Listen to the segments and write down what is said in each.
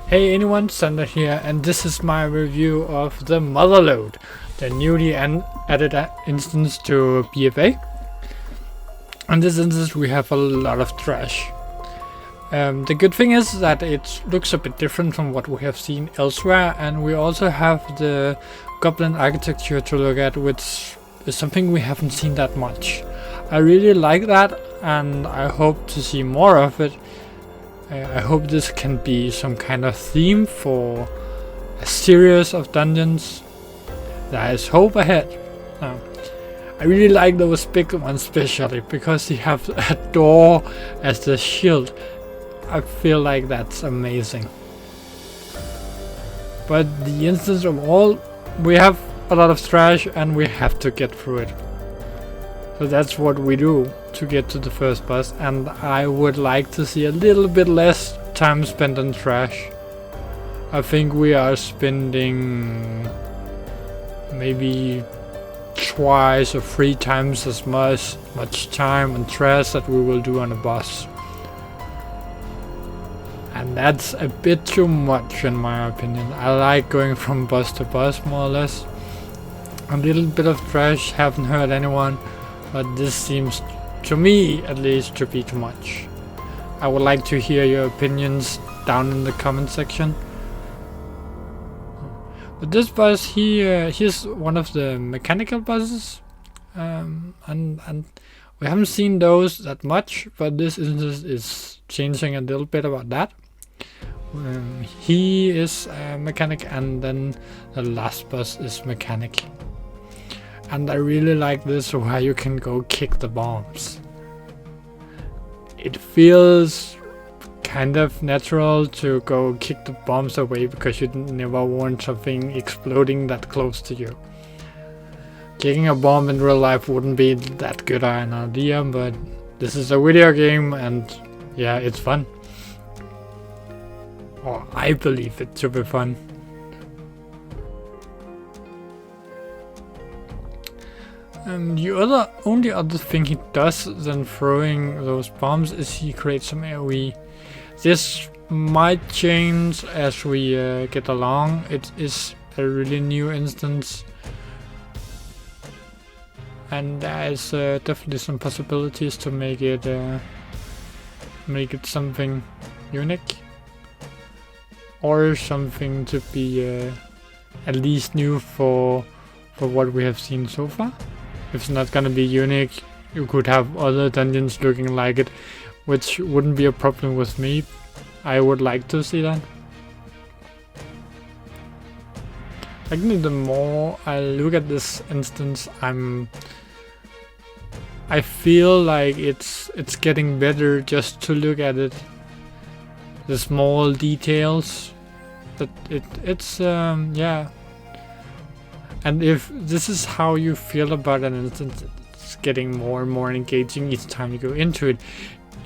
Hey anyone, Xander here, and this is my review of the Motherlode, the newly added instance to BFA. In this instance we have a lot of trash. The good thing is that it looks a bit different from what we have seen elsewhere, and we also have the goblin architecture to look at, which is something we haven't seen that much. I really like that, and I hope to see more of it. I hope this can be some kind of theme for a series of dungeons. There is hope ahead. I really like those big ones, especially because they have a door as the shield. I feel like that's amazing. But the instance of all, we have a lot of trash and we have to get through it. So that's what we do to get to the first boss, and I would like to see a little bit less time spent on trash. I think we are spending maybe twice or 3 times as much time on trash that we will do on a boss. And that's a bit too much in my opinion. I like going from boss to boss more or less. A little bit of trash haven't hurt anyone, but this seems, to me at least, to be too much. I would like to hear your opinions down in the comment section. But this boss, he's one of the mechanical bosses, and we haven't seen those that much, but this instance is changing a little bit about that. He is a mechanic, and then the last boss is mechanic. And I really like this, where you can go kick the bombs. It feels kind of natural to go kick the bombs away, because you never want something exploding that close to you. Kicking a bomb in real life wouldn't be that good an idea, but this is a video game and yeah, it's fun. Or I believe it to be fun. The only other thing he does than throwing those bombs is he creates some AoE. This might change as we get along. It is a really new instance, and there is definitely some possibilities to make it something unique, or something to be at least new for what we have seen so far. If it's not gonna be unique, you could have other dungeons looking like it, which wouldn't be a problem with me. I would like to see that. Actually, the more I look at this instance, I feel like it's getting better just to look at it. The small details, that it's yeah. And if this is how you feel about an instance, it's getting more and more engaging each time you go into it.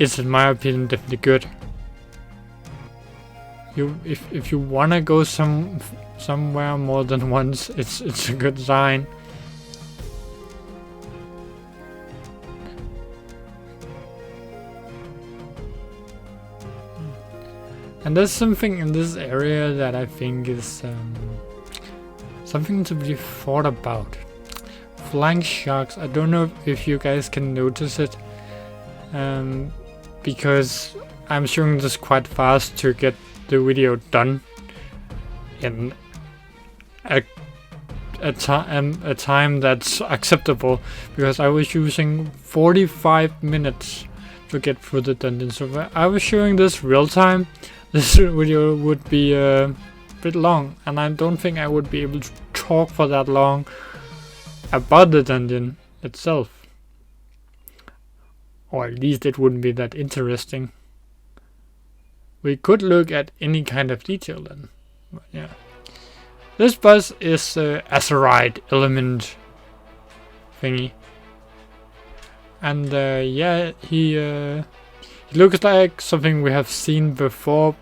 It's, in my opinion, definitely good. If you wanna go somewhere more than once, it's a good sign. And there's something in this area that I think is something to be thought about. Flying sharks. I don't know if you guys can notice it, because I'm showing this quite fast to get the video done in a time that's acceptable, because I was using 45 minutes to get through the dungeon. So if I was showing this real time, this video would be a bit long, and I don't think I would be able to talk for that long about the dungeon itself, or at least it wouldn't be that interesting. We could look at any kind of detail then, but yeah. This boss is Azeroth element thingy, and yeah, he looks like something we have seen before,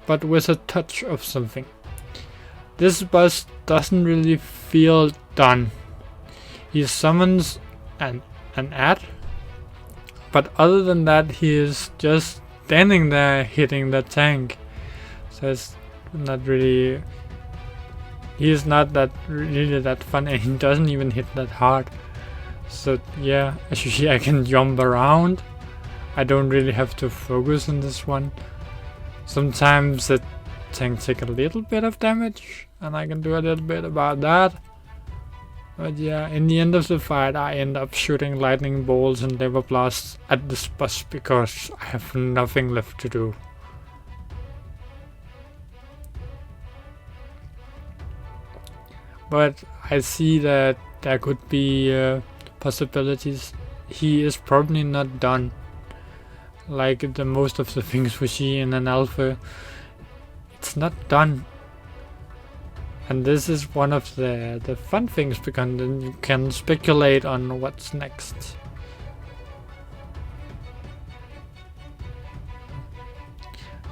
but with a touch of something. This boss doesn't really feel done. He summons an ad, but other than that, he is just standing there hitting the tank. So not really. He's not that really that fun, and he doesn't even hit that hard. So yeah, as you see, I can jump around. I don't really have to focus on this one. Sometimes the tank take a little bit of damage, and I can do a little bit about that. But yeah, in the end of the fight, I end up shooting lightning bolts and lava blasts at this boss because I have nothing left to do. But I see that there could be possibilities. He is probably not done. Like the most of the things we see in an alpha, it's not done. And this is one of the fun things, because then you can speculate on what's next.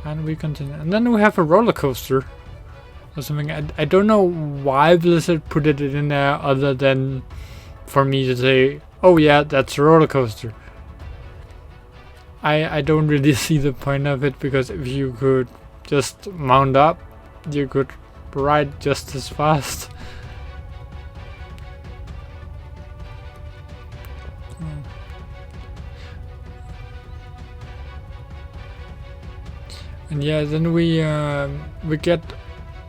And we continue. And then we have a roller coaster or something. I don't know why Blizzard put it in there other than for me to say, oh yeah, that's a roller coaster. I don't really see the point of it, because if you could just mount up, you could ride just as fast. And yeah, then we get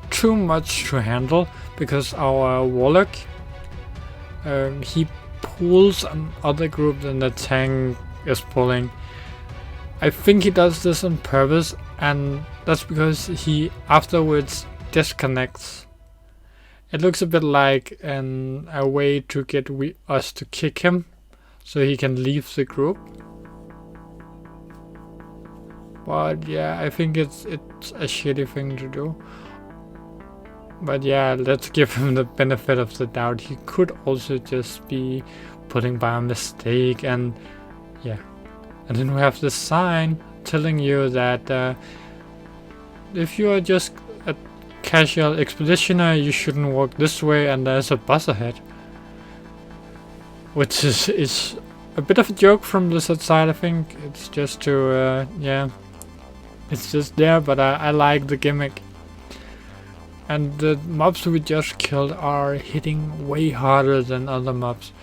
too much to handle, because our warlock he pulls another group than the tank is pulling. I think he does this on purpose, and that's because he afterwards disconnects. It looks a bit like a way to get us to kick him so he can leave the group. But yeah, I think it's a shitty thing to do. But yeah, let's give him the benefit of the doubt. He could also just be pulling by a mistake, and yeah. And then we have this sign telling you that if you are just a casual expeditioner, you shouldn't walk this way, and there's a bus ahead. Which is a bit of a joke from the side, I think. It's just to, yeah. It's just there, but I like the gimmick. And the mobs we just killed are hitting way harder than other mobs.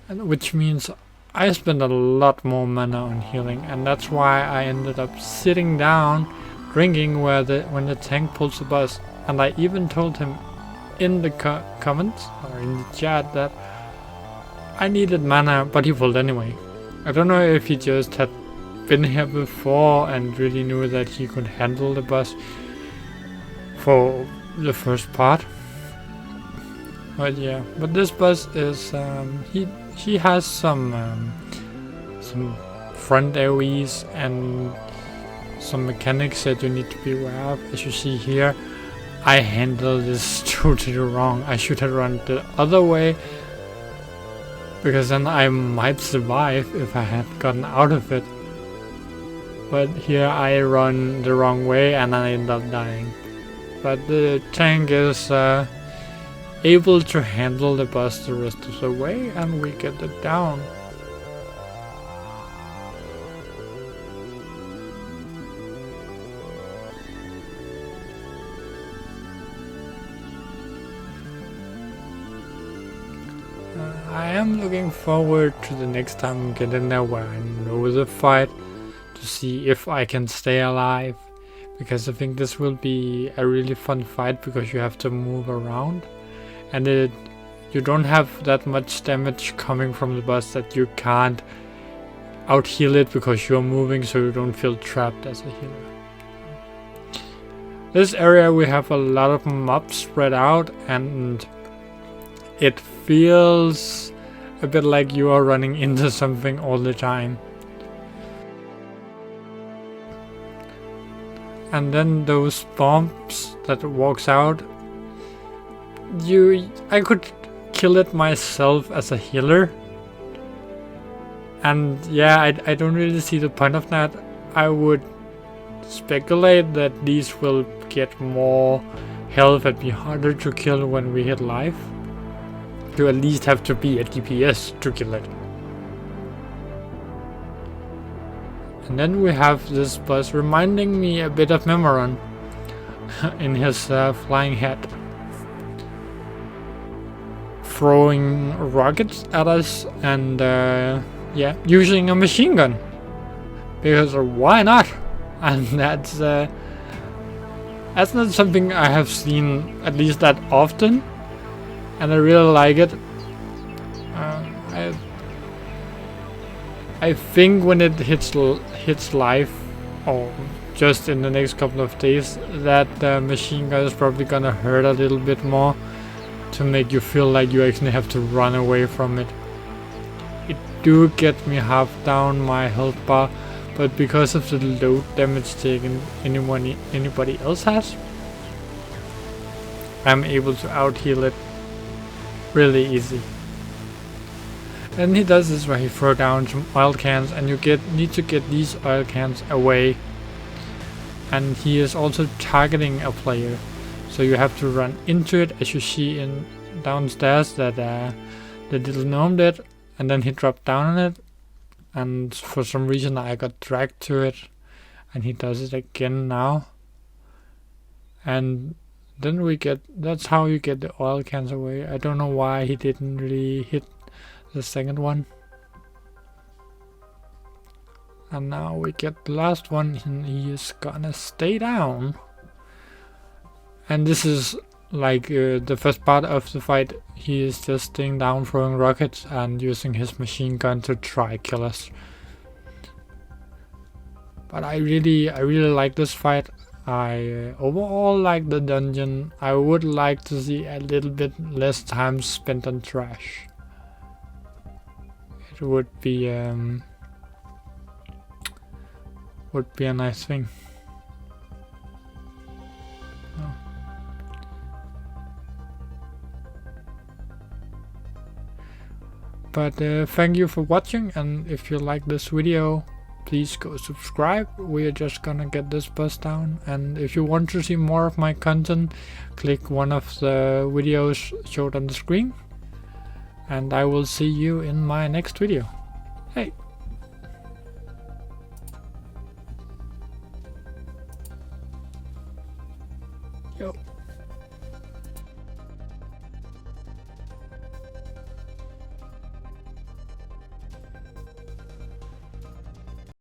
Which means I spend a lot more mana on healing, and that's why I ended up sitting down, drinking when the tank pulls the bus. And I even told him in the comments or in the chat that I needed mana, but he pulled anyway. I don't know if he just had been here before and really knew that he could handle the bus for the first part. But yeah, but this bus is he has some front AoEs and some mechanics that you need to be aware of. As you see here, I handled this totally wrong. I should have run the other way, because then I might survive if I had gotten out of it. But here I run the wrong way and I end up dying. But the tank is able to handle the bus the rest of the way, and we get it down. I am looking forward to the next time we get in there where I know the fight, to see if I can stay alive, because I think this will be a really fun fight, because you have to move around, and you don't have that much damage coming from the boss that you can't out heal it because you're moving, so you don't feel trapped as a healer. This area we have a lot of mobs spread out, and it feels a bit like you are running into something all the time. And then those bombs that walks out, I could kill it myself as a healer. And yeah, I don't really see the point of that. I would speculate that these will get more health and be harder to kill when we hit life. You at least have to be at DPS to kill it. And then we have this boss reminding me a bit of Memoron. in his flying head, throwing rockets at us and yeah, using a machine gun, because why not? And that's not something I have seen at least that often, and I really like it. I think when it hits live, or just in the next couple of days, that the machine gun is probably gonna hurt a little bit more, to make you feel like you actually have to run away from it. It do get me half down my health bar, but because of the low damage taken anybody else has, I'm able to out heal it really easy. And he does this where he throws down some oil cans, and you need to get these oil cans away. And he is also targeting a player, so you have to run into it, as you see in downstairs that the little gnome did, and then he dropped down on it, and for some reason I got dragged to it, and he does it again now. And then that's how you get the oil cans away. I don't know why he didn't really hit the second one. And now we get the last one, and he is gonna stay down. And this is like the first part of the fight. He is just staying down, throwing rockets and using his machine gun to try kill us. But I really like this fight. I overall like the dungeon. I would like to see a little bit less time spent on trash. It would be a nice thing. Oh. But thank you for watching, and if you like this video, please go subscribe. We are just gonna get this boss down, and if you want to see more of my content, click one of the videos showed on the screen, and I will see you in my next video. Hey! Yo.